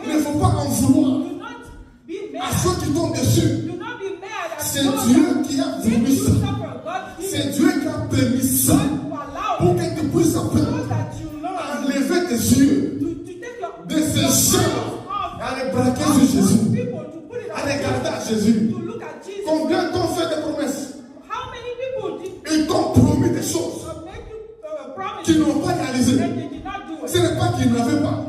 Il ne faut pas en vouloir Do not be mad. à ceux qui tombent dessus. Do not be mad at C'est those Dieu that qui a make voulu you ça. suffer. God did C'est it. Dieu qui a permis ça God who allowed pour it. que tu puisses So apprendre that you à learn enlever tes yeux to take your de ces your gens eyes et à les off braquer of sur those Jésus, people to put it à on regarder à Jesus, Jésus. to look at Jesus. Combien t'ont fait des promesses? How many people did Ils t'ont promis des choses make you promise qu'ils n'ont pas réalisées. and they did not do Ce it? n'est pas qu'ils n'avaient pas.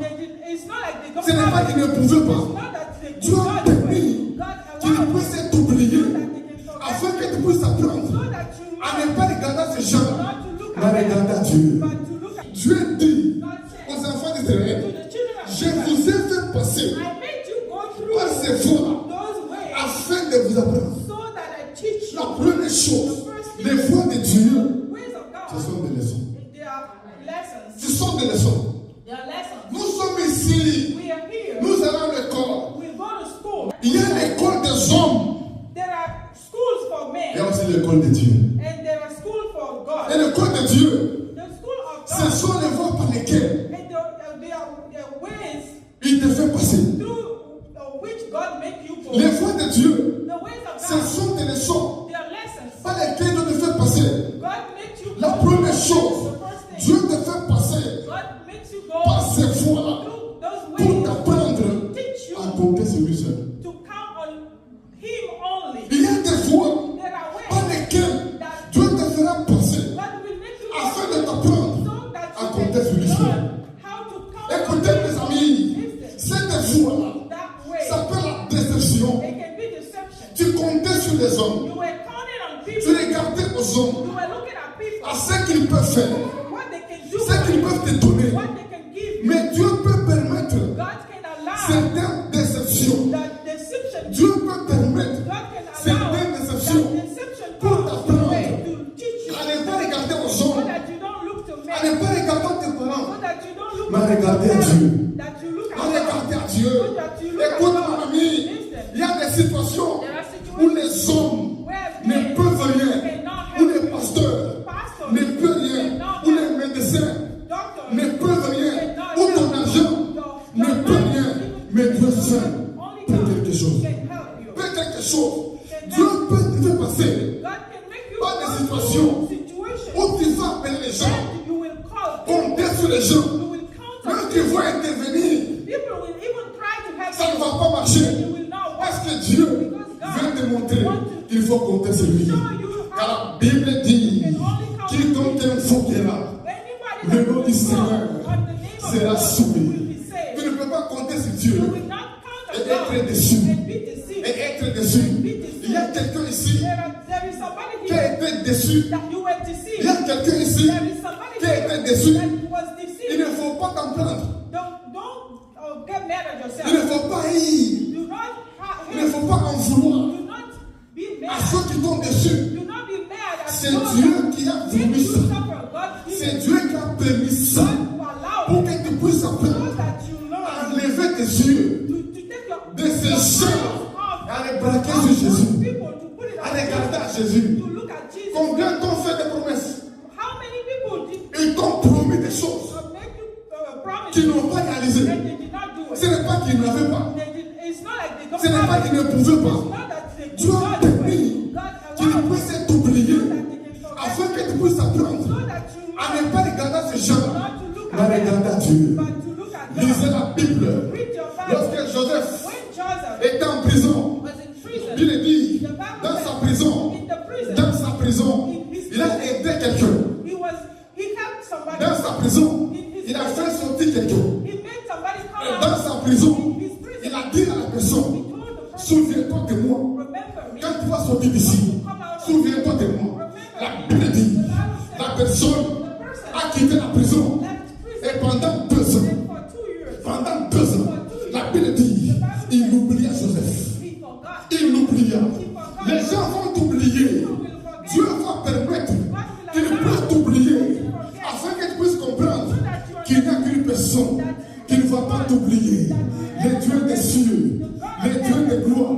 It's not like they don't Ce n'est pas have qu'ils it. ne pouvaient It's pas. not that they Dieu do a not do permis it. God qu'ils allowed it puissent t'oublier so that they can forget afin que tu puisses apprendre so that you à learn ne pas regarder ces gens, not to look mais à at them, regarder à Dieu. but to look at Dieu dit God said aux enfants to d'Israël, the children of je Israel, vous ai fait passer I made you go through par ces voies those ways afin de vous apprendre. so that I teach La you première chose, les voies de Dieu, ways of ce God. sont des leçons. They are lessons. Ce sont des leçons. They are lessons. Nous sommes ici, We are here. nous allons à l'école. We go to school. Il y a l'école des hommes, There are schools for il y men a aussi l'école de Dieu. and there are schools for Et God. l'école de Dieu, The school of ce God sont les voies par lesquelles and there are ways il te fait passer. through which God make you go. Les voies de Dieu, The ways of ce God, sont des leçons they are lessons. par lesquelles Dieu te fait passer. God makes you La go. première chose, The first thing, Dieu te fait passer God makes you par go ces voies-là through those pour ways t'apprendre to teach you à compter sur lui seul. to count on Him only. Il y a des voies There are par ways lesquelles that Dieu te fera passer God will make you afin go de t'apprendre so that à you compter sur lui can seul. learn how to count on Écoutez mes amis, Listen, cette voie-là that way. s'appelle la déception. It can be deception. Tu comptais sur les hommes, You were counting on tu people. regardais aux hommes, You were looking at people. à ce qu'ils peuvent faire, What they can do. ce qu'ils peuvent te donner. What they can give you. Mais Dieu peut permettre God can allow certaines déceptions. that deception. Dieu peut permettre God can allow certaines that déceptions deception pour comes t'apprendre way to teach you à ne pas regarder aux so hommes, that you don't look to à men. ne pas regarder tes parents, So that you don't look mais à at regarder à your Dieu. parents, that you look À at God. regarder à Dieu. So that you look at Écoute God. mon ami, Listen. il y a des situations There are où situations les hommes where ne men peuvent rien, cannot où help les you. pasteurs Pastors ne peuvent rien, cannot où les help. médecins Doctors ne peuvent rien, cannot où ton help. argent ne Your peut money, rien, mais Dieu seul only peut God quelque chose. can help you. Peut quelque chose. Dieu peut te faire passer God can make you par des go situations through situations où tu vas appeler les gens, that you will call people. compter sur les gens. You will count on Quand tu people. vas intervenir, People will even try to help ça ne you. va pas marcher. You will not Parce work. que Dieu Because God veut te montrer wants to qu'il faut compter sur lui. show you Car how la Bible dit, you can only count on quiconque people. invoquera Anybody le that nom will du call Seigneur on the name of sera God sauvé. will be saved. Tu ne peux pas compter sur You Dieu will not count on et God être déçu. and be deceived. Et être déçu. Il y a quelqu'un ici There is somebody qui a here été déçu. that you were Il deceived. y a quelqu'un ici There is somebody qui a été here déçu. that was Il deceived. ne faut pas t'en plaindre. Don't get mad at yourself. Il ne faut pas haïr. Do not Il ne faut pas en vouloir do not be à mad. ceux qui tombent dessus. Do not be mad at C'est those Dieu that qui a make voulu you ça. suffer. God did C'est it. Dieu qui a permis ça God who allowed pour it que tu puisses so apprendre that you à learn enlever tes yeux to take your de ces gens off et à les braquer sur those Jésus, people to put it à on regarder à Jesus, Jésus. to look at Jesus. Combien t'ont fait des promesses? How many people did Ils t'ont promis des choses make you promise qu'ils n'ont pas réalisées. and they did not do Ce it? n'est pas qu'ils n'avaient pas. It's not like they don't Ce n'est pas have qu'ils it. ne pouvaient It's pas. not that they Dieu do a not do permis it. God qu'ils allowed it puissent t'oublier so that they can forget afin que tu puisses apprendre so that you à ne pas regarder ces gens, not to look mais à at regarder à them, Dieu. but to look at Lisez God. la Bible. Read your Bible. Lorsque Joseph When Joseph était en prison, was in prison, il est dit, the Bible dans sa says, prison, in the prison, dans sa prison, il a aidé quelqu'un. he helped somebody. Dans sa prison, il a fait sortir quelqu'un. He made somebody come Et out dans sa prison, in his prison. il a dit à la He personne, told the person, souviens-toi de moi. remember me. Quand tu vas sortir d'ici, souviens-toi de moi. La Bible dit, la personne The person a quitté la prison. left prison Et pendant 2 ans, and for 2 years, pendant 2 ans, la Bible dit, il oublia Joseph. he forgot. Il l'oublia. Les gens vont t'oublier. People will forget. Dieu va permettre qu'il puisse t'oublier afin que tu puisses comprendre qu'il n'y a qu'une personne qui ne va pas t'oublier. Le Dieu des cieux, le Dieu de gloire,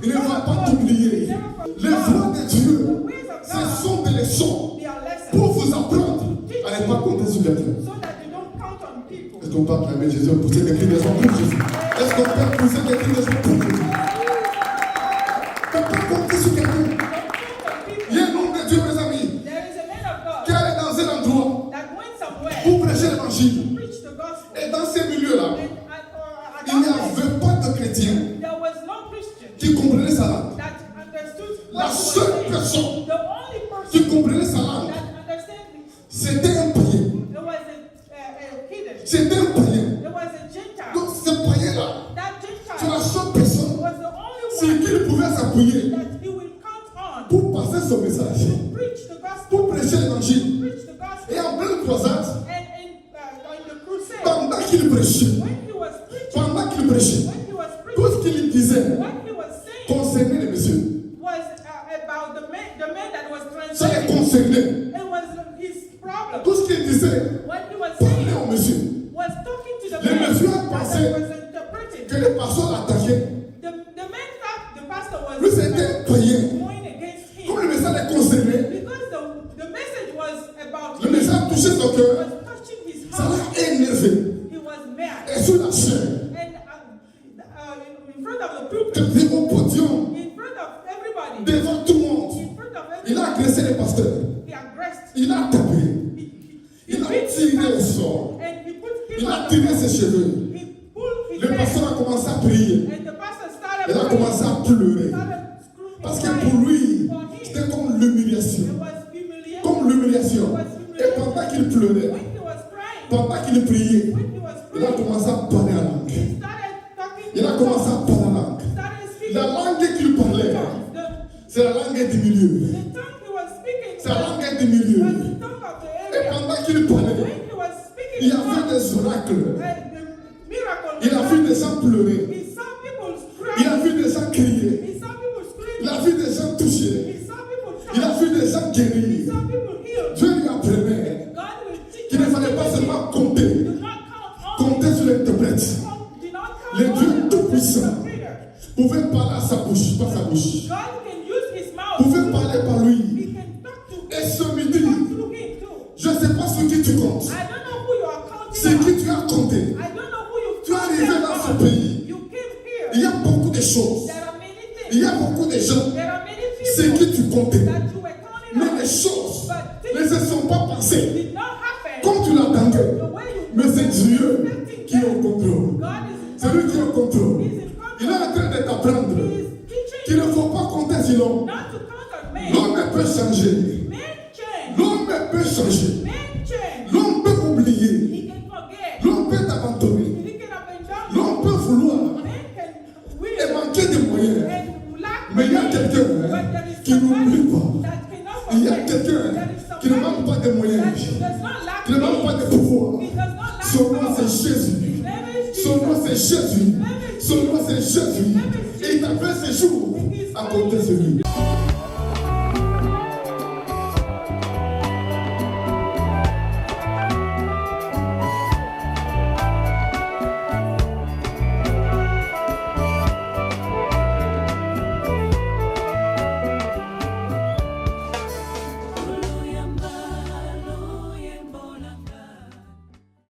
il ne va pas t'oublier. Les voies de Dieu, ce sont des leçons They are lessons pour vous apprendre à ne pas compter sur quelqu'un. so that you don't count on people. Est-ce qu'on peut acclamer Jésus pour cette cri des hommes pour Jésus? Est-ce qu'on vous êtes des gens pour vous. Ne pas compter sur quelqu'un. Don't count on people. Il y a un homme de Dieu, mes amis, There is a man of qui God allait dans un endroit that went somewhere pour prêcher l'évangile. to preach the gospel. Et dans ces milieux-là, And at il n'y that place, avait pas de chrétiens there was no Christian qui comprenaient sa langue. that understood La what he was seule saying. personne The only qui person comprenait sa langue, that understood it, c'était un païen. there was a heathen. C'était un païen. There was a Gentile. Donc ce païen-là, That c'est la Gentile seule personne was the only sur one qui il pouvait s'appuyer that he will count on pour passer son message, to preach the gospel. pour prêcher l'évangile. Preach the gospel. Et en pleine croisade, And in the crusade, pendant qu'il prêchait, when he was preaching, pendant qu'il prêchait, when he was tout preaching, ce qu'il disait what he was saying concernait les messieurs. was about the man that was Ça les translating. concernait. It was his problem. Tout ce qu'il disait What he was parlait saying aux messieurs. was talking to the Les man messieurs that pensaient was interpreting. que les pasteurs l'attaquaient. The man thought the pastor was Lui, c'était un païen. going against Comme him le message les concernait, because the message was about le him. message touchait son cœur, Was touching his ça heart. l'a énervé. He was mad. Et sur la chair, And in front of the pulpit, au podium, in front of everybody, devant tout le monde, in front of il a everybody, agressé les pasteurs. he aggressed. Il a tapé. He Il a beat tiré au his sort. and he put Il him a on the tiré floor. ses cheveux. He pulled his Le hair. pasteur a commencé à prier. And the pastor started Il a praying, commencé à pleurer. started screaming, Parce que crying. pour lui, For him, c'était comme l'humiliation. it was humiliation. Comme l'humiliation. Et pendant qu'il pleurait, When he was crying, pendant qu'il priait, when he was il a praying, commencé à parler en langue. he started talking. Il a commencé à parler en langue. Started speaking. La langue qu'il parlait, The c'est la langue du milieu. tongue he was speaking C'est la was langue du milieu. the tongue of the Et area. pendant qu'il parlait, When he was speaking, il a vu des oracles. the miracle. Il a vu des gens pleurer. He saw people Il a crying. vu des gens crier. He saw people Il a screaming. vu des gens touchés. He saw people Il a shout. vu des gens He guéris. saw people healed. Dieu lui apprenait God will teach qu'il ne fallait pas seulement compter, Do not count on. compter sur l'interprète. Do not count Le on Dieu the Tout-Puissant interpreter. pouvait parler à sa bouche, pas sa bouche. God can use his mouth. Pouvait parler par lui. He can talk to Et ce midi, through him too. je ne sais pas sur qui tu comptes, I don't know who you are counting c'est on. qui tu as compté. I don't know who you Tu es arrivé counted dans ce on. pays. You came here. Il y a beaucoup de choses. There are many Il y things. a beaucoup de gens. There are many C'est people qui tu comptais. that you were counting Mais on. les choses But ne things se sont pas passées did not happen comme tu l'attendais. the way you Mais c'est Dieu expecting qui est them. au contrôle. God is in C'est lui qui est au contrôle. He's in Il est control. en train de t'apprendre He is teaching qu'il ne you faut pas compter sur l'homme. not to count on men. L'homme peut changer. Men change. L'homme peut changer. Men change. L'homme peut oublier. He can forget. L'homme peut abandonner. He can abandon. L'homme peut vouloir Men can et will manquer de moyens. and lack. Mais il y a quelqu'un But there is qui n'oublie pas. somebody that cannot Il y a forget. quelqu'un There is qui ne manque somebody pas de moyens, that does not lack qui ne manque pas means. de pouvoir. He does not lack Son nom power. c'est Jésus. His name is Son nom Jesus. c'est Jésus. Son nom c'est Jésus. Et il t'appelle ce jour à compter sur lui.